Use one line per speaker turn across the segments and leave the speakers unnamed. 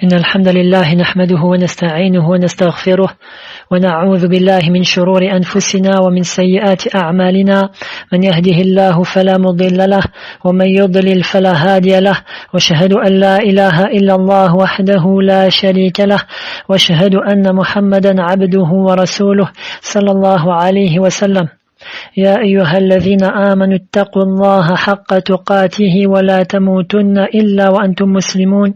إن الحمد لله نحمده ونستعينه ونستغفره ونعوذ بالله من شرور أنفسنا ومن سيئات أعمالنا من يهده الله فلا مضل له ومن يضلل فلا هادي له واشهد أن لا إله إلا الله وحده لا شريك له واشهد أن محمدا عبده ورسوله صلى الله عليه وسلم يا أيها الذين آمنوا اتقوا الله حق تقاته ولا تموتن إلا وأنتم مسلمون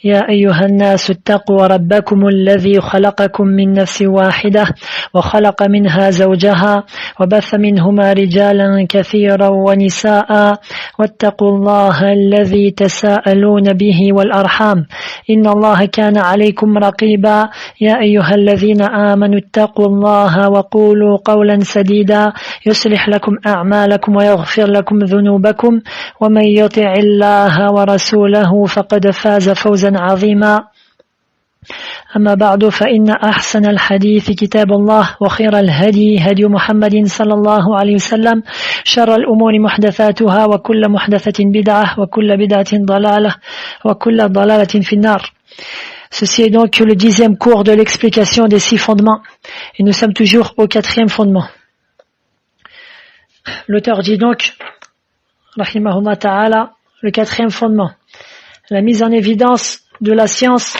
يا أيها الناس اتقوا ربكم الذي خلقكم من نفس واحدة وخلق منها زوجها وبث منهما رجالا كثيرا ونساء واتقوا الله الذي تساءلون به والأرحام إن الله كان عليكم رقيبا يا أيها الذين آمنوا اتقوا الله وقولوا قولا سديدا يصلح لكم أعمالكم ويغفر لكم ذنوبكم ومن يطع الله ورسوله فقد فاز فوزا عظيما أما بعد فإن أحسن الحديث كتاب الله وخير الهدي هدي محمد صلى الله عليه وسلم شر الأمور محدثاتها وكل محدثة بدعة وكل بدعة ضلالة وكل ضلالة في النار. Ceci est donc le 10e cours de l'explication des 6 fondements et nous sommes toujours au 4e fondement. L'auteur dit donc, rahimahullah ta'ala, le 4e fondement, la mise en évidence de la science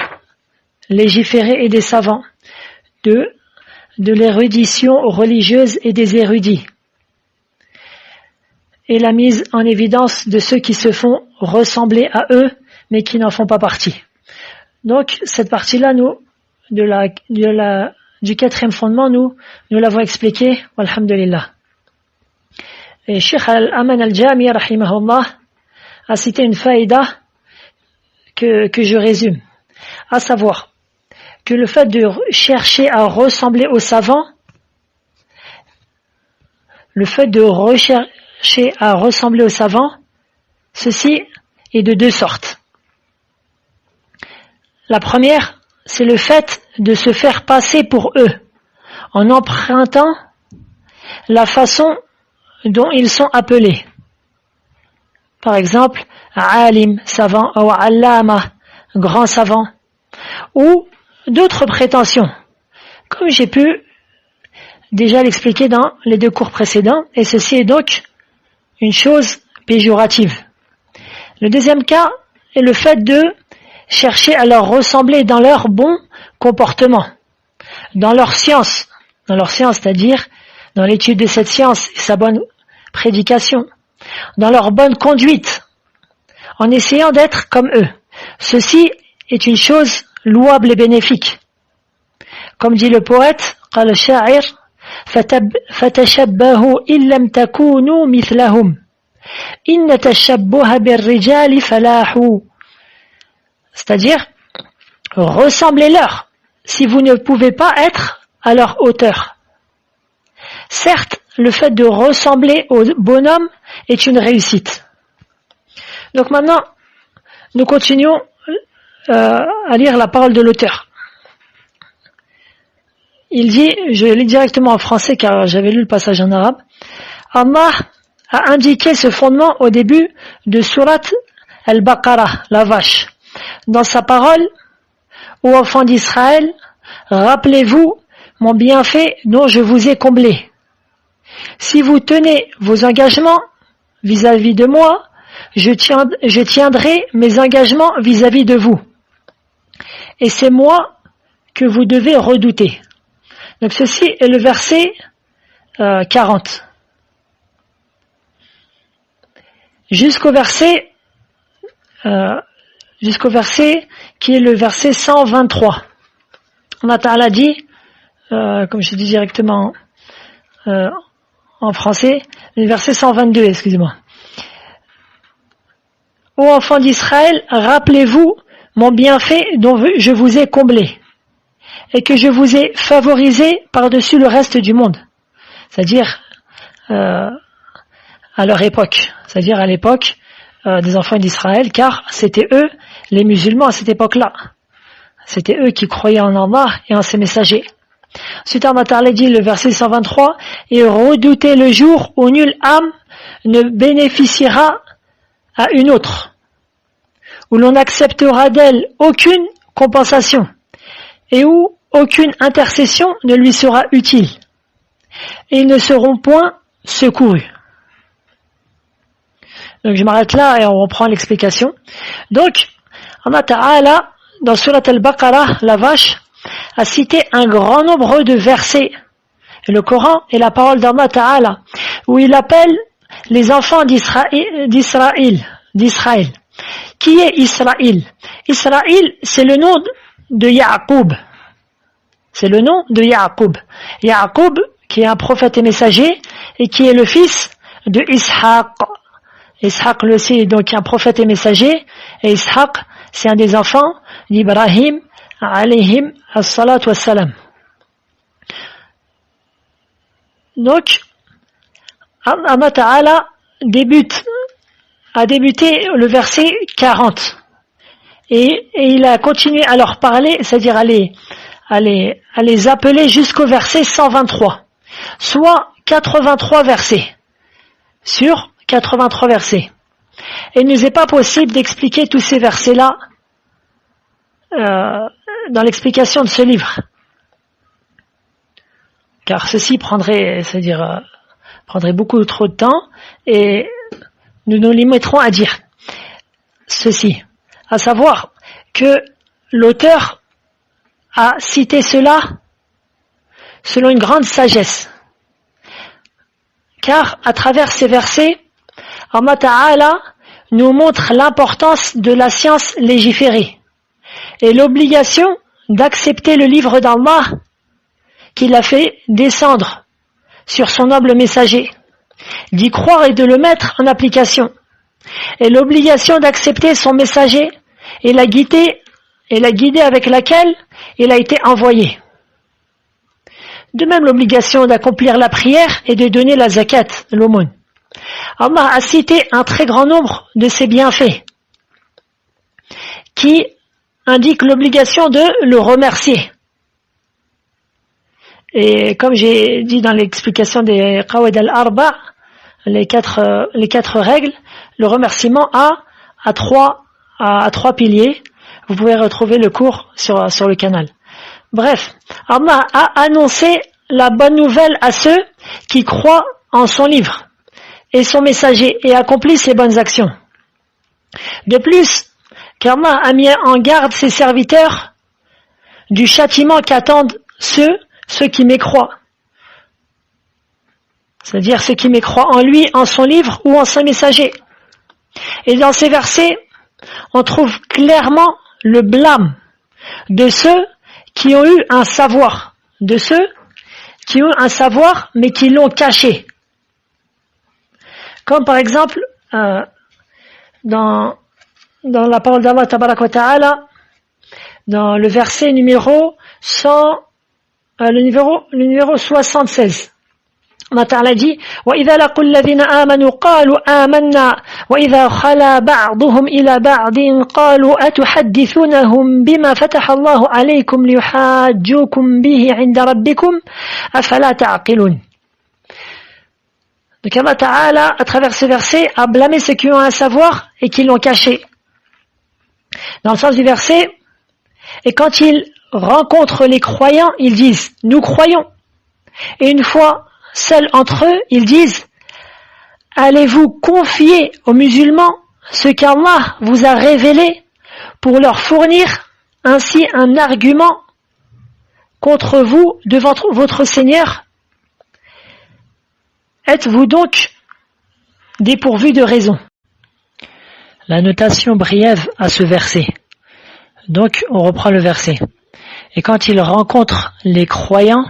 légiférée et des savants, de l'érudition religieuse et des érudits, et la mise en évidence de ceux qui se font ressembler à eux, mais qui n'en font pas partie. Donc, cette partie-là, nous, du 4e fondement, nous l'avons expliqué, walhamdulillah. Et Cheikh Al-Aman Al-Jami, rahimahullah, a cité une faïda que je résume, à savoir que le fait de chercher à ressembler aux savants, ceci est de 2 sortes. La première, c'est le fait de se faire passer pour eux, en empruntant la façon dont ils sont appelés. Par exemple, alim, savant, ou allama, grand savant, ou d'autres prétentions, comme j'ai pu déjà l'expliquer dans les 2 cours précédents, et ceci est donc une chose péjorative. Le deuxième cas est le fait de chercher à leur ressembler dans leur bon comportement, dans leur science, c'est-à-dire dans l'étude de cette science et sa bonne prédication, dans leur bonne conduite, en essayant d'être comme eux. Ceci est une chose louable et bénéfique. Comme dit le poète, قال الشاعر فتشبهوا إن لم تكونوا مثلهم إن تشبه بالرجال فلاح. C'est-à-dire, ressemblez-leur si vous ne pouvez pas être à leur hauteur. Certes, le fait de ressembler au bonhomme est une réussite. Donc maintenant, nous continuons à lire la parole de l'auteur. Il dit, je lis directement en français car j'avais lu le passage en arabe, Allah a indiqué ce fondement au début de Surat Al-Baqarah, la vache. Dans sa parole, ô enfants d'Israël, rappelez-vous mon bienfait dont je vous ai comblé. Si vous tenez vos engagements vis-à-vis de moi, je tiendrai mes engagements vis-à-vis de vous. Et c'est moi que vous devez redouter. Donc ceci est le verset 40. Jusqu'au verset qui est le verset 123. Allah Ta'ala dit, comme je dis directement en français, le verset 122, excusez-moi. Ô enfants d'Israël, rappelez-vous mon bienfait dont je vous ai comblé et que je vous ai favorisé par-dessus le reste du monde. C'est-à-dire à leur époque, c'est-à-dire à l'époque des enfants d'Israël, car c'était eux, les musulmans à cette époque-là. C'était eux qui croyaient en Allah et en ses messagers. Ensuite, Allah Ta'ala dit le verset 123, et redoutez le jour où nulle âme ne bénéficiera à une autre, où l'on n'acceptera d'elle aucune compensation et où aucune intercession ne lui sera utile. Et ils ne seront point secourus. Donc je m'arrête là et on reprend l'explication. Donc, Allah Ta'ala, dans Surat Al-Baqarah, la vache, a cité un grand nombre de versets. Et le Coran est la parole d'Allah Ta'ala, où il appelle les enfants d'Israël. Qui est Israël? Israël, c'est le nom de Ya'qub. C'est le nom de Ya'qub. Ya'qub, qui est un prophète et messager, et qui est le fils de Ishaq. Ishaq, le aussi, est donc un prophète et messager, et Ishaq, c'est un des enfants d'Ibrahim, alayhim as-salatu was-salam. Donc, Allah Ta'ala a débuté le verset 40. Et il a continué à leur parler, c'est-à-dire à les appeler jusqu'au verset 123. Soit 83 versets. Sur 83 versets. Et il ne nous est pas possible d'expliquer tous ces versets-là dans l'explication de ce livre. Car ceci prendrait beaucoup trop de temps et nous nous limiterons à dire ceci, à savoir que l'auteur a cité cela selon une grande sagesse. Car à travers ces versets, Allah Ta'ala nous montre l'importance de la science légiférée et l'obligation d'accepter le livre d'Allah qu'il a fait descendre sur son noble messager, d'y croire et de le mettre en application, et l'obligation d'accepter son messager et la guider avec laquelle il a été envoyé. De même l'obligation d'accomplir la prière et de donner la zakat, l'aumône. Allah a cité un très grand nombre de ses bienfaits qui indiquent l'obligation de le remercier. Et comme j'ai dit dans l'explication des Qawaid al-Arba, les quatre règles, le remerciement a trois piliers. Vous pouvez retrouver le cours sur le canal. Bref, Allah a annoncé la bonne nouvelle à ceux qui croient en son livre et son messager et accomplissent les bonnes actions. De plus, qu'Allah a mis en garde ses serviteurs du châtiment qu'attendent ceux qui mécroient. C'est-à-dire ceux qui mécroient en lui, en son livre ou en son messager. Et dans ces versets, on trouve clairement le blâme de ceux qui ont eu un savoir, mais qui l'ont caché. Comme par exemple, dans la parole d'Allah Tabarak wa Ta'ala, dans le verset numéro 76. Allah Ta'ala dit وَإِذَا لَقُوا الَّذِينَ آمَنُوا قَالُوا آمَنَّا وَإِذَا خَلَا بَعْضُهُمْ إِلَى بَعْضٍ قَالُوا أَتُحَدِّثُونَهُمْ بِمَا فَتَحَ اللَّهُ عَلَيْكُمْ لِيُحَاجُّوكُمْ بِهِ عِنْدَ رَبِّكُمْ أَفَلَا تَعْقِلُونَ. Donc Allah Ta'ala, à travers ce verset, a blâmé ceux qui ont un savoir et qui l'ont caché. Dans le sens du verset, et quand ils rencontrent les croyants, ils disent « Nous croyons ». Et une fois seuls entre eux, ils disent « Allez-vous confier aux musulmans ce qu'Allah vous a révélé pour leur fournir ainsi un argument contre vous devant votre Seigneur ? Êtes-vous donc dépourvus de raison ?» La notation brève à ce verset. Donc, on reprend le verset. Et quand ils rencontrent les croyants,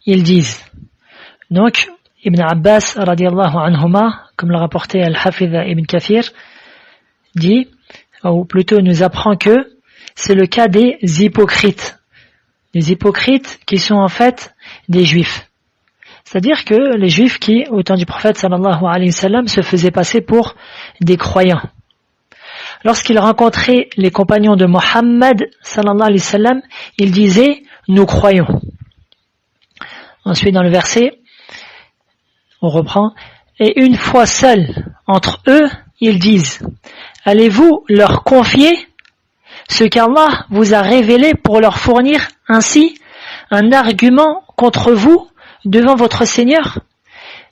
ils disent. Donc, Ibn Abbas, radiallahu anhuma, comme l'a rapporté Al-Hafidh Ibn Kathir, dit, ou plutôt nous apprend que c'est le cas des hypocrites. Les hypocrites qui sont en fait des juifs. C'est-à-dire que les juifs qui, au temps du prophète sallallahu alayhi wa sallam, se faisaient passer pour des croyants. Lorsqu'ils rencontraient les compagnons de Mohammed sallallahu alayhi wa sallam, ils disaient « Nous croyons ». Ensuite, dans le verset, on reprend « Et une fois seuls entre eux, ils disent « Allez-vous leur confier ce qu'Allah vous a révélé pour leur fournir ainsi un argument contre vous devant votre Seigneur?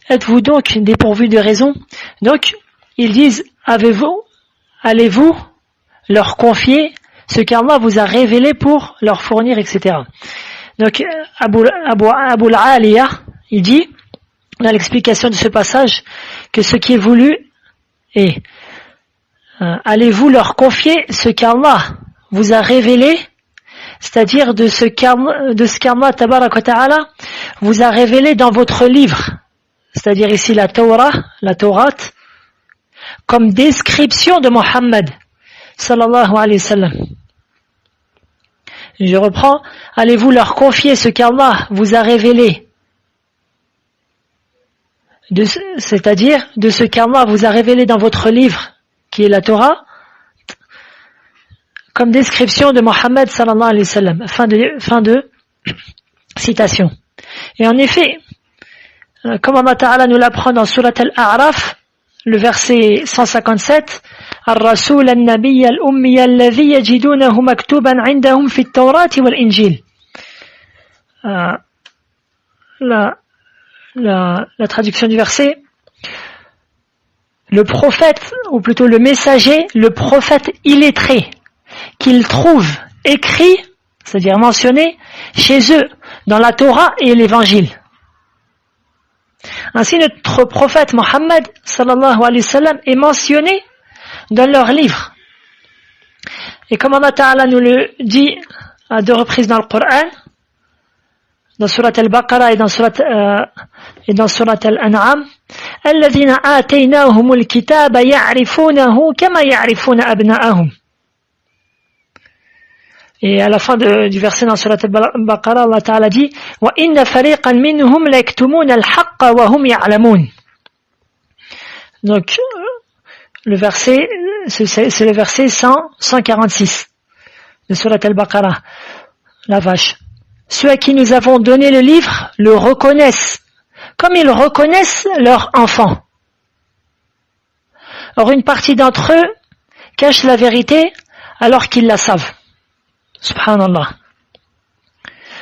Êtes-vous donc dépourvus de raison? Donc, ils disent, allez-vous leur confier ce qu'Allah vous a révélé pour leur fournir, etc. Donc, Abu al-Aliya, il dit, dans l'explication de ce passage, que ce qui est voulu est, allez-vous leur confier ce qu'Allah vous a révélé, c'est-à-dire de ce qu'Allah tabaraka wa ta'ala vous a révélé dans votre livre, c'est-à-dire ici la Torah, comme description de Mohammed sallallahu alayhi wa sallam. Je reprends, allez-vous leur confier ce qu'Allah vous a révélé, c'est-à-dire de ce qu'Allah vous a révélé dans votre livre, qui est la Torah, comme description de Mohammed sallallahu alayhi wa sallam. Fin de citation. Et en effet, comme Allah Ta'ala nous l'apprend dans Surat Al-A'raf, le verset 157, الرسول النبي الأمي الذي يجدونه مكتوبا عندهم في التوراة والإنجيل. La traduction du verset, le prophète, ou plutôt le messager, le prophète illettré, qu'ils trouvent écrit, c'est-à-dire mentionné, chez eux, dans la Torah et l'Évangile. Ainsi, notre prophète Mohammed, sallallahu alayhi wa sallam, est mentionné dans leur livre. Et comme Allah Ta'ala nous le dit à 2 reprises dans le Coran, dans Surat Al-Baqarah et dans Surat Al-An'am, الذين آتيناهم الكتاب يعرفونه كما يعرفون أبناءهم. Et à la fin du verset dans Surat Al-Baqarah, Allah Ta'ala dit وَإِنَّ فَرِيقًا مِّنْهُمْ لَيَكْتُمُونَ الْحَقَّ وَهُمْ يَعْلَمُونَ. Donc, le verset, c'est le verset 146 de Surat Al-Baqarah, la vache. Ceux à qui nous avons donné le livre le reconnaissent, comme ils reconnaissent leur enfant. Or, une partie d'entre eux cache la vérité alors qu'ils la savent. Subhanallah.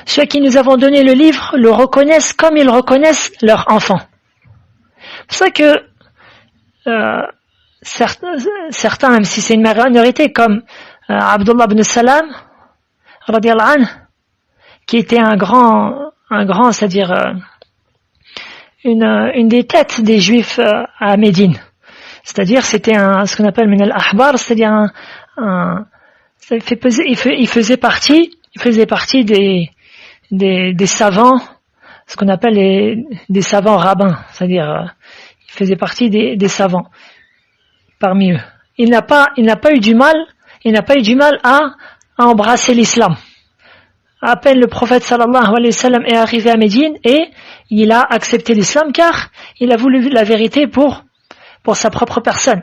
Ceux à qui nous avons donné le livre le reconnaissent comme ils reconnaissent leur enfant. C'est pour ça que certains, même si c'est une minorité, comme Abdullah ibn Salam, radiyallahu anhu, qui était un grand, c'est-à-dire une des têtes des Juifs à Médine. C'est-à-dire, c'était ce qu'on appelle min al-ahbar, c'est-à-dire il faisait partie des savants, ce qu'on appelle des savants rabbins, c'est-à-dire il faisait partie des savants parmi eux. Il n'a pas eu du mal à embrasser l'islam. À peine le prophète sallallahu alayhi wa sallam est arrivé à Médine et il a accepté l'islam car il a voulu la vérité pour sa propre personne.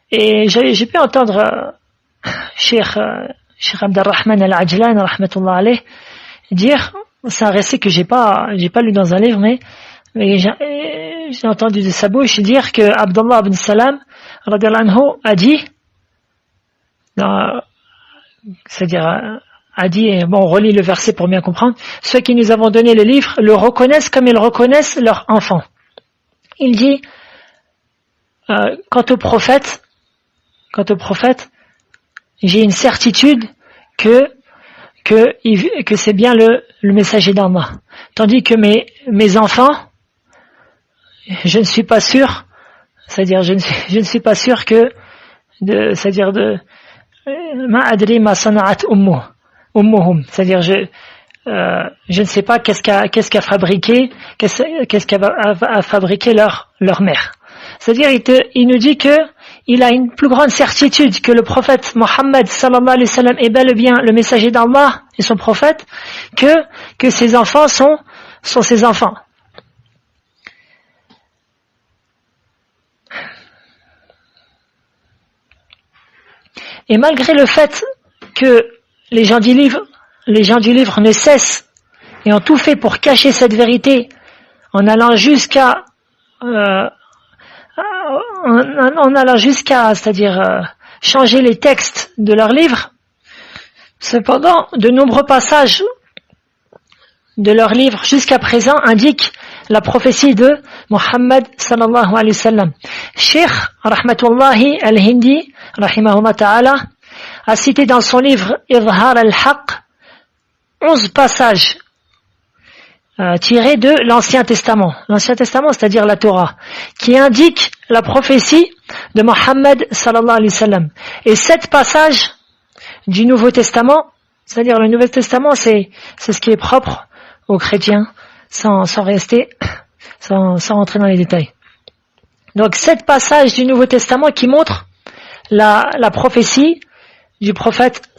Et j'ai pu entendre Cheikh Abdurrahman al-Ajlan rahmatullah alayh dire, c'est un récit que j'ai pas lu dans un livre, mais j'ai entendu de sa bouche dire que Abdullah ibn Salam radiyallahu anhu a dit, c'est-à-dire a dit, et bon, on relit le verset pour bien comprendre, ceux qui nous avons donné le livre le reconnaissent comme ils reconnaissent leur enfant. Il dit, quant au prophète, j'ai une certitude que c'est bien le messager d'Allah. Tandis que mes enfants, je ne suis pas sûr, c'est-à-dire je ne suis pas sûr c'est-à-dire ma adri ma sana'at ummuhum, c'est-à-dire je ne sais pas qu'est-ce qu'a fabriqué leur mère. C'est-à-dire il nous dit que il a une plus grande certitude que le prophète Mohammed sallallahu alayhi wa sallam est bel et bien le messager d'Allah et son prophète que ses enfants sont ses enfants. Et malgré le fait que les gens du livre ne cessent et ont tout fait pour cacher cette vérité en allant jusqu'à c'est-à-dire changé les textes de leurs livres. Cependant, de nombreux passages de leurs livres jusqu'à présent indiquent la prophétie de Muhammad sallallahu alayhi wa sallam. Cheikh rahmatullahi al-Hindi rahimahullah ta'ala a cité dans son livre Izhar al-Haq 11 passages tirés de l'Ancien Testament. L'Ancien Testament, c'est-à-dire la Torah, qui indique la prophétie de Muhammad sallallahu alayhi wa sallam. Et 7 passages du Nouveau Testament, c'est-à-dire le Nouveau Testament, c'est ce qui est propre aux chrétiens, sans rentrer dans les détails. Donc 7 passages du Nouveau Testament qui montrent la prophétie du prophète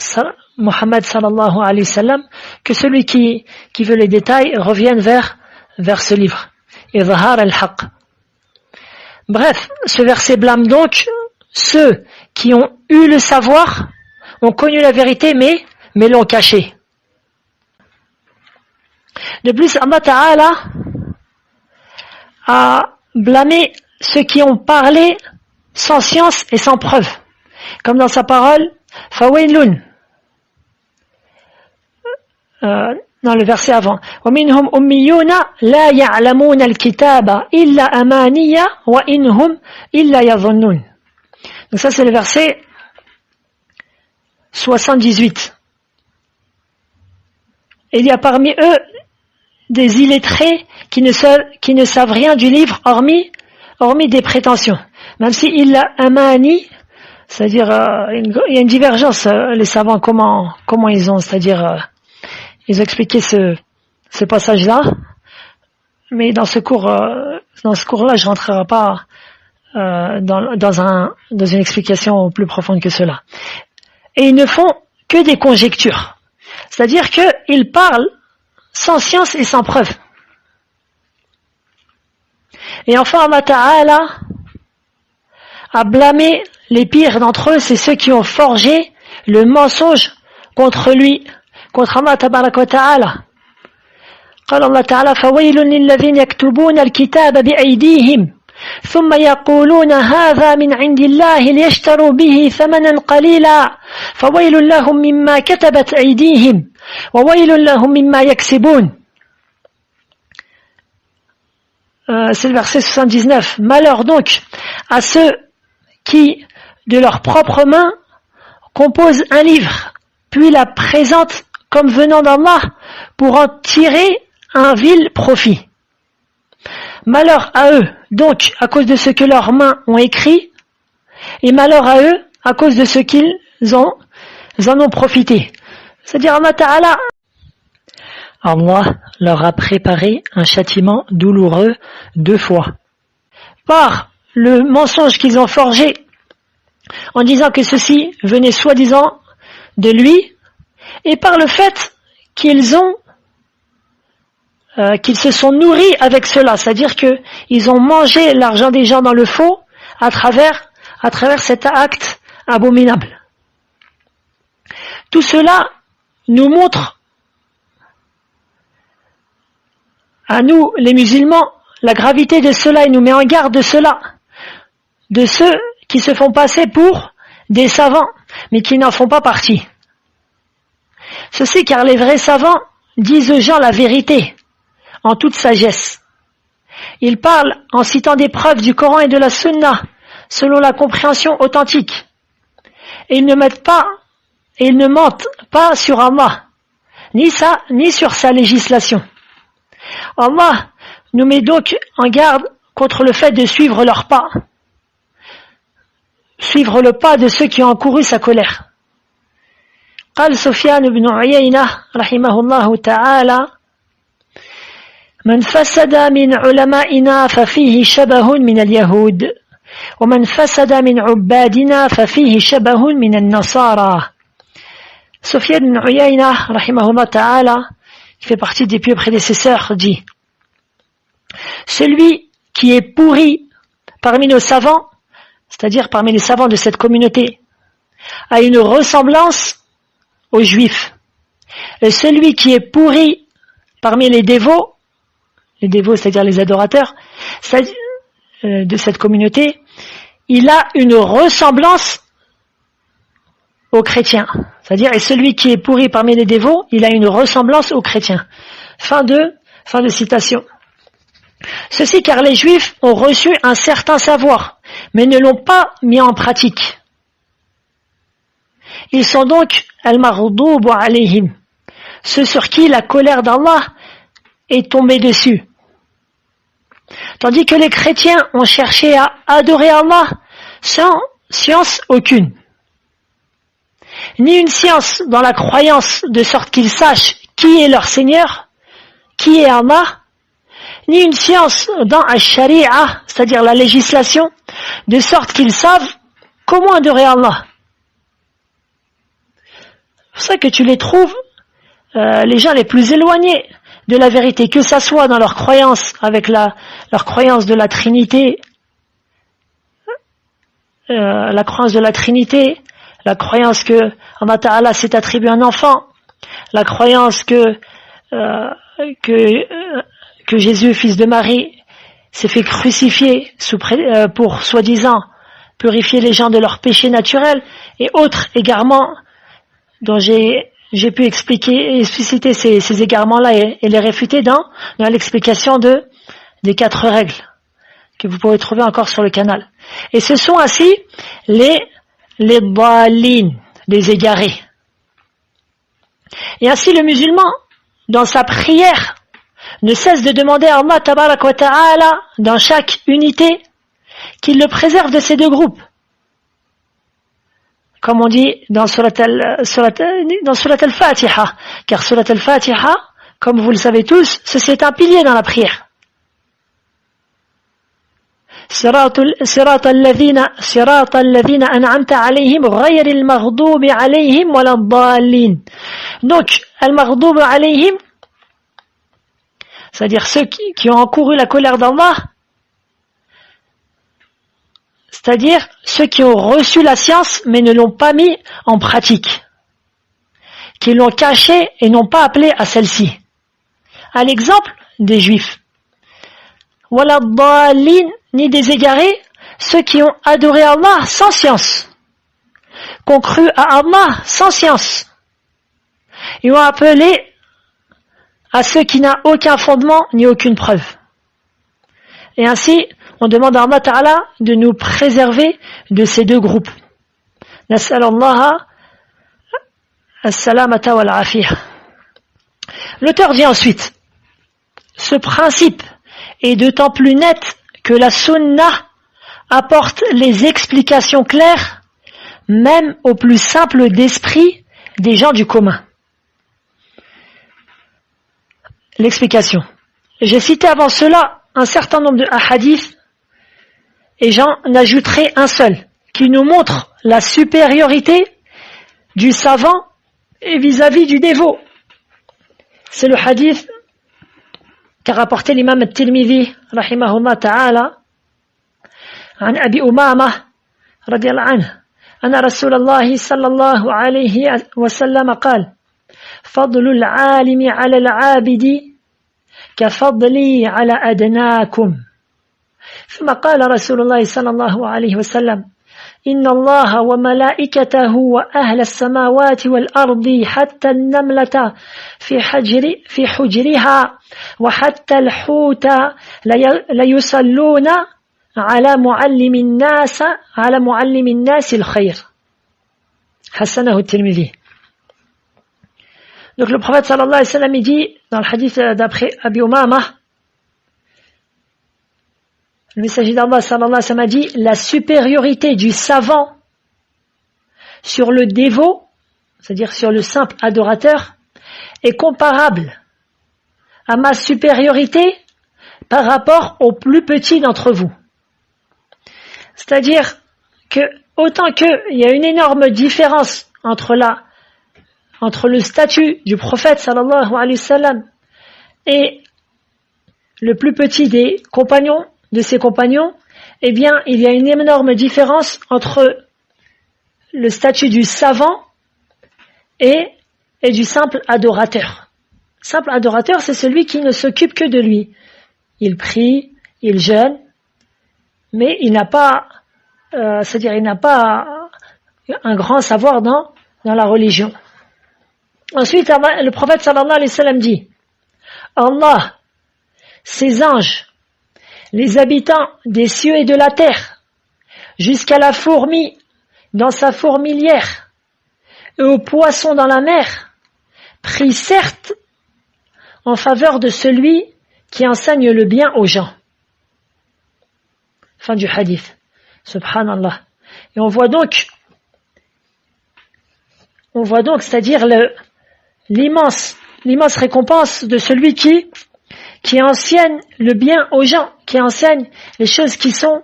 Muhammad sallallahu alayhi wa sallam, que celui qui veut les détails revienne vers ce livre. Izhar al-Haq. Bref, ce verset blâme donc ceux qui ont eu le savoir, ont connu la vérité, mais l'ont caché. De plus, Allah Ta'ala a blâmé ceux qui ont parlé sans science et sans preuve. Comme dans sa parole, Fawailun. Dans le verset avant. وَمِنْهُمْ أُمِّيُّونَ لَا يَعْلَمُونَ الْكِتَابَ إِلَّا أَمَانِيَّ وَإِنْهُمْ إِلَّا يَظُنُّونَ. Donc ça c'est le verset 78. Il y a parmi eux des illettrés qui ne savent rien du livre hormis des prétentions. Même si il a amani, c'est-à-dire il y a une divergence, les savants comment ils ont, c'est-à-dire ils ont expliqué ce passage-là, mais dans ce cours-là, je rentrerai pas dans une explication plus profonde que cela. Et ils ne font que des conjectures, c'est-à-dire qu'ils parlent sans science et sans preuve. Et enfin, Allah Ta'ala a blâmé les pires d'entre eux, c'est ceux qui ont forgé le mensonge contre lui, contre Allah Tabaraka wa Ta'ala. قال الله تعالى فويل للذين يكتبون الكتاب بأيديهم ثم يقولون هذا من عند الله ليشتروا به ثمنا قليلا فويل لهم مما كتبت أيديهم وويل لهم مما يكسبون. C'est le verset 79. Malheur donc à ceux qui, de leurs propres mains, composent un livre, puis la présentent comme venant d'Allah pour en tirer un vil profit. Malheur à eux, donc, à cause de ce que leurs mains ont écrit, et malheur à eux, à cause de ce qu'ils en ont profité. C'est-à-dire, Allah leur a préparé un châtiment douloureux 2 fois. Par le mensonge qu'ils ont forgé, en disant que ceci venait soi-disant de lui, et par le fait qu'ils se sont nourris avec cela, c'est-à-dire qu'ils ont mangé l'argent des gens dans le faux à travers cet acte abominable. Tout cela nous montre à nous, les musulmans, la gravité de cela et nous met en garde de cela, de ceux qui se font passer pour des savants, mais qui n'en font pas partie. Ceci car les vrais savants disent aux gens la vérité, en toute sagesse. Ils parlent en citant des preuves du Coran et de la Sunna, selon la compréhension authentique. Et ils ne mentent pas sur Allah, ni sur sa législation. Allah nous met donc en garde contre le fait de suivre leurs pas, suivre le pas de ceux qui ont encouru sa colère. قال سفيان بن عيينة رحمه الله تعالى من فسد من علمائنا ففيه شبه من اليهود ومن فسد من عبادنا ففيه شبه من النصارى. Sufyan ibn Uyayna rahimahullah ta'ala, qui fait partie des pieux prédécesseurs, dit: celui qui est pourri parmi nos savants, c'est-à-dire parmi les savants de cette communauté, a une ressemblance aux juifs. Et celui qui est pourri parmi les dévots, c'est-à-dire les adorateurs de cette communauté, il a une ressemblance aux chrétiens. C'est-à-dire, et celui qui est pourri parmi les dévots, il a une ressemblance aux chrétiens. Fin de citation. Ceci car les Juifs ont reçu un certain savoir, mais ne l'ont pas mis en pratique. Ils sont donc al-maghdubu alayhim, ceux sur qui la colère d'Allah est tombée dessus. Tandis que les chrétiens ont cherché à adorer Allah sans science aucune. Ni une science dans la croyance de sorte qu'ils sachent qui est leur Seigneur, qui est Allah, ni une science dans la sharia, c'est-à-dire la législation, de sorte qu'ils savent comment adorer Allah. C'est pour ça que tu les trouves, les gens les plus éloignés de la vérité, que ça soit dans leur croyance avec leur croyance de la Trinité, la croyance que Allah Ta'ala s'est attribué un enfant, la croyance que Jésus, fils de Marie, s'est fait crucifier pour soi-disant purifier les gens de leurs péchés naturels, et autres égarements dont j'ai pu expliciter ces égarements-là et les réfuter dans l'explication des 4 règles que vous pouvez trouver encore sur le canal. Et ce sont ainsi les dhalin, les égarés. Et ainsi le musulman, dans sa prière, ne cesse de demander à Allah tabarak wa ta'ala, dans chaque unité, qu'il le préserve de ces 2 groupes. Comme on dit dans Surat al-Fatiha, car Surat al-Fatiha, comme vous le savez tous, c'est un pilier dans la prière. صراط الذين أنعمت عليهم غير المغضوب عليهم ولا الضالين. Donc, al-maghdub alayhim, c'est-à-dire ceux qui ont encouru la colère d'Allah, c'est-à-dire ceux qui ont reçu la science mais ne l'ont pas mis en pratique, qui l'ont cachée et n'ont pas appelé à celle-ci. À l'exemple des Juifs. Wala dhalin, ni des égarés, ceux qui ont adoré Allah sans science, qui ont cru à Allah sans science, et ont appelé à ceux qui n'ont aucun fondement ni aucune preuve. Et ainsi, on demande à Allah Ta'ala de nous préserver de ces 2 groupes. Nas'alallaha as-salamata wal afiyah. L'auteur dit ensuite, ce principe est d'autant plus net que la sunna apporte les explications claires, même aux plus simples d'esprit des gens du commun. L'explication. J'ai cité avant cela un certain nombre de hadiths et j'en ajouterai un seul qui nous montre la supériorité du savant et vis-à-vis du dévot. C'est le hadith qu'a rapporté l'imam al-Tirmidhi rahimahullah ta'ala عن أبي أمامة رضي الله عنه أن رسول الله صلى الله عليه وسلم قال فضل العالم على العابد كفضلي على أدناكم ثم قال رسول الله صلى الله عليه وسلم إن الله وملائكته وأهل السماوات والأرض حتى النملة في حجرها وحتى الحوت ليصلون على معلم الناس الخير. حسنه الترمذي. Donc le prophète sallallahu alayhi wa sallam il dit dans le hadith d'après Abi Umama, le messager d'Allah sallallahu alayhi wa sallam a dit la supériorité du savant sur le dévot, c'est-à-dire sur le simple adorateur, est comparable à ma supériorité par rapport au plus petit d'entre vous. C'est-à-dire que autant qu'il y a une énorme différence entre le statut du prophète sallallahu alayhi wa sallam et le plus petit de ses compagnons, eh bien, il y a une énorme différence entre le statut du savant et du simple adorateur. Simple adorateur, c'est celui qui ne s'occupe que de lui. Il prie, il jeûne, mais il n'a pas, c'est-à-dire il n'a pas un grand savoir dans dans la religion. Ensuite, le prophète sallallahu alayhi wa sallam dit, Allah, ses anges, les habitants des cieux et de la terre, jusqu'à la fourmi dans sa fourmilière et au poisson dans la mer, prient certes en faveur de celui qui enseigne le bien aux gens. Fin du hadith. Subhanallah. Et on voit donc, c'est-à-dire l'immense récompense de celui qui enseigne le bien aux gens, qui enseigne les choses qui sont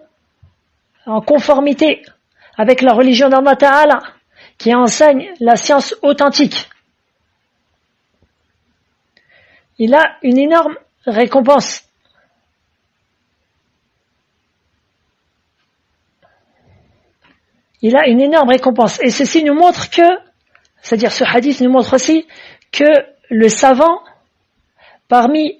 en conformité avec la religion d'Allah Ta'ala, qui enseigne la science authentique. Il a une énorme récompense. Il a une énorme récompense. Et ceci nous montre que, c'est-à-dire ce hadith nous montre aussi que le savant, parmi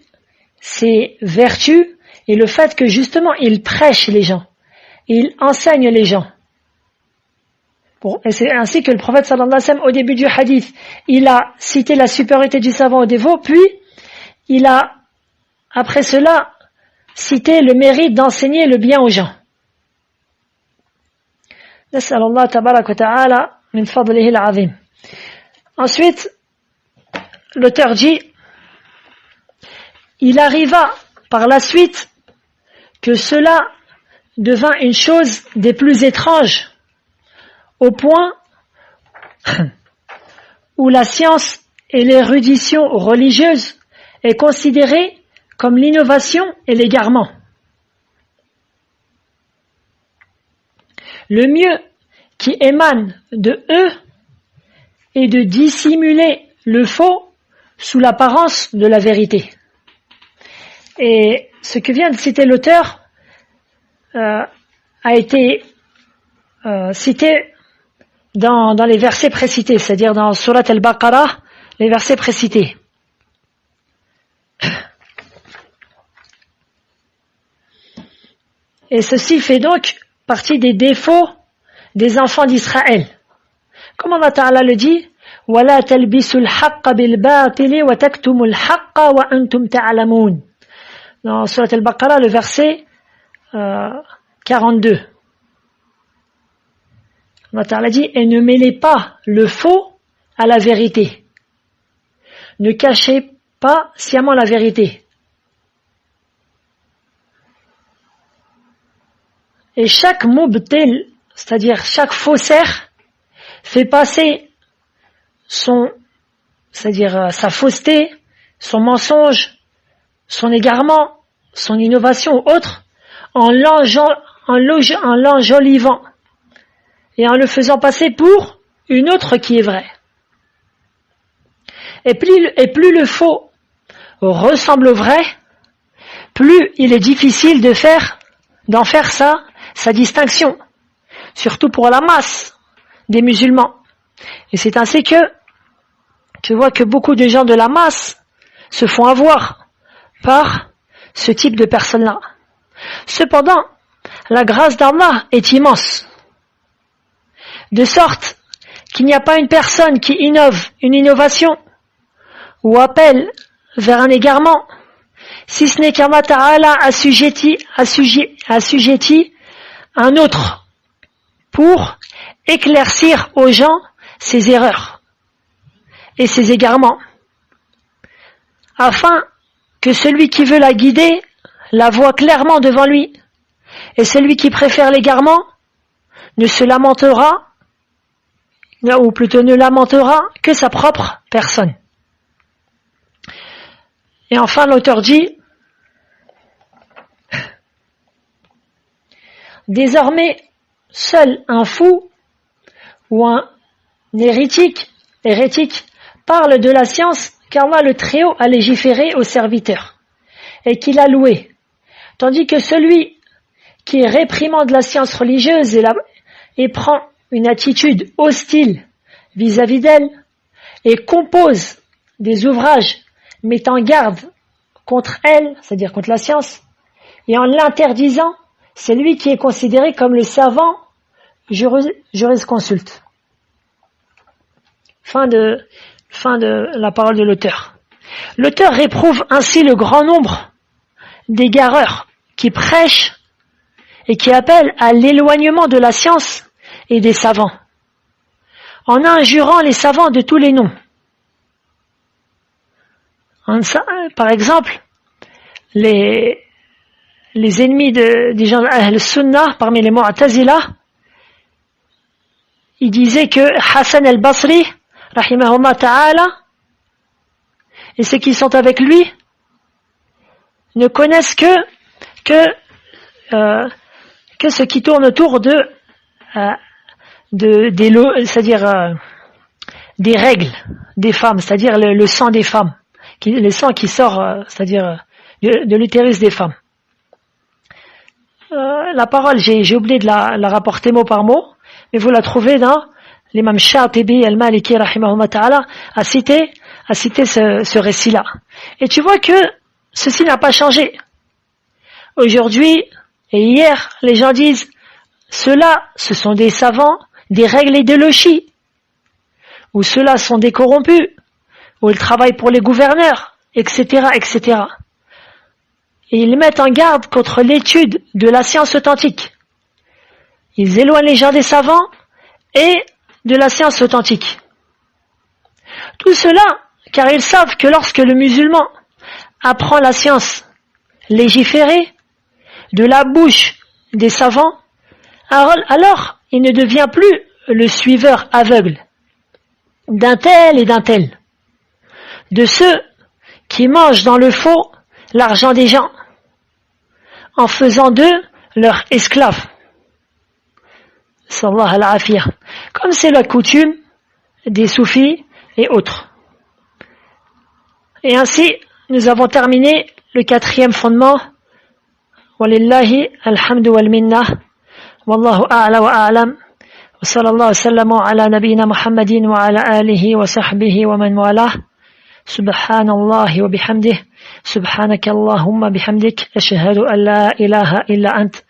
ses vertus, et le fait que justement il prêche les gens, il enseigne les gens. Et c'est ainsi que le prophète sallallahu alayhi wa sallam, au début du hadith, il a cité la supériorité du savant au dévot, puis il a, après cela, cité le mérite d'enseigner le bien aux gens. نسأل الله تبارك وتعالى من فضله العظيم. Ensuite, l'auteur dit, il arriva par la suite que cela devint une chose des plus étranges, au point où la science et l'érudition religieuse est considérée comme l'innovation et l'égarement. Le mieux qui émane de eux est de dissimuler le faux sous l'apparence de la vérité. Et ce que vient de citer l'auteur a été cité dans les versets précités, c'est-à-dire dans Surat al-Baqarah, les versets précités. Et ceci fait donc partie des défauts des enfants d'Israël. Comme Allah Ta'ala le dit, وَلَا تَلْبِسُوا الْحَقَّ بِالْبَاطِلِ وَتَكْتُمُوا الْحَقَّ وَأَنْتُمْ تَعْلَمُونَ. Dans Surat al-Baqarah, le verset 42. Allah Ta'ala dit, et ne mêlez pas le faux à la vérité. Ne cachez pas sciemment la vérité. Et chaque mubtil, c'est-à-dire chaque faussaire, fait passer c'est-à-dire sa fausseté, son mensonge, son égarement, son innovation ou autre, en l'enjolivant et en le faisant passer pour une autre qui est vraie. Et plus le faux ressemble au vrai, plus il est difficile d'en faire sa distinction, surtout pour la masse des musulmans. Et c'est ainsi que tu vois que beaucoup de gens de la masse se font avoir par ce type de personnes-là. Cependant, la grâce d'Allah est immense, de sorte qu'il n'y a pas une personne qui innove une innovation ou appelle vers un égarement, si ce n'est qu'Allah Ta'ala assujetti un autre pour éclaircir aux gens ses erreurs et ses égarements, afin que celui qui veut la guider la voie clairement devant lui, et celui qui préfère l'égarement ne se lamentera, ou plutôt ne lamentera que sa propre personne. Et enfin l'auteur dit, désormais seul un fou ou un hérétique parle de la science qu'Allah le Très-Haut a légiféré aux serviteurs et qu'il a loué, tandis que celui qui réprimande la science religieuse et prend une attitude hostile vis-à-vis d'elle et compose des ouvrages mettant en garde contre elle, c'est-à-dire contre la science, et en l'interdisant, c'est lui qui est considéré comme le savant jurisconsulte. Fin de la parole de l'auteur. L'auteur réprouve ainsi le grand nombre d'égareurs qui prêchent et qui appellent à l'éloignement de la science et des savants, en injurant les savants de tous les noms. Par exemple, les ennemis des gens Ahl-Sunnah, parmi les Mu'tazila, ils disaient que Hassan al-Basri, rahimahullah ta'ala, et ceux qui sont avec lui, ne connaissent que ce qui tourne autour c'est-à-dire des règles des femmes, c'est-à-dire le sang des femmes, le sang qui sort, c'est-à-dire de l'utérus des femmes. La parole, j'ai oublié de la rapporter mot par mot, mais vous la trouvez dans l'imam Shatibi al-Maliki rahimahullah ta'ala a cité ce récit-là. Et tu vois que ceci n'a pas changé. Aujourd'hui et hier, les gens disent ceux-là, ce sont des savants, des règles idéologiques, ou ceux-là sont des corrompus, ou ils travaillent pour les gouverneurs, etc., etc. Et ils mettent en garde contre l'étude de la science authentique. Ils éloignent les gens des savants et de la science authentique. Tout cela, car ils savent que lorsque le musulman apprend la science légiférée de la bouche des savants, alors il ne devient plus le suiveur aveugle d'un tel et d'un tel, de ceux qui mangent dans le faux l'argent des gens, en faisant d'eux leurs esclaves. Sallallahu alayhi wa sallam. Comme c'est la coutume des soufis et autres. Et ainsi, nous avons terminé le 4e fondement. Walillahi alhamdu wal minna. Wallahu a'la wa a'lam. Wa sallallahu wa sallam ala nabiyyina Muhammadin wa ala alihi wa sahbihi wa man walah. Subhanallahi wa bihamdih. Subhanaka Allahumma bihamdik. Ashhadu an la ilaha illa ant.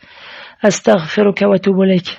Astaghfiruka wa atubu ilayk.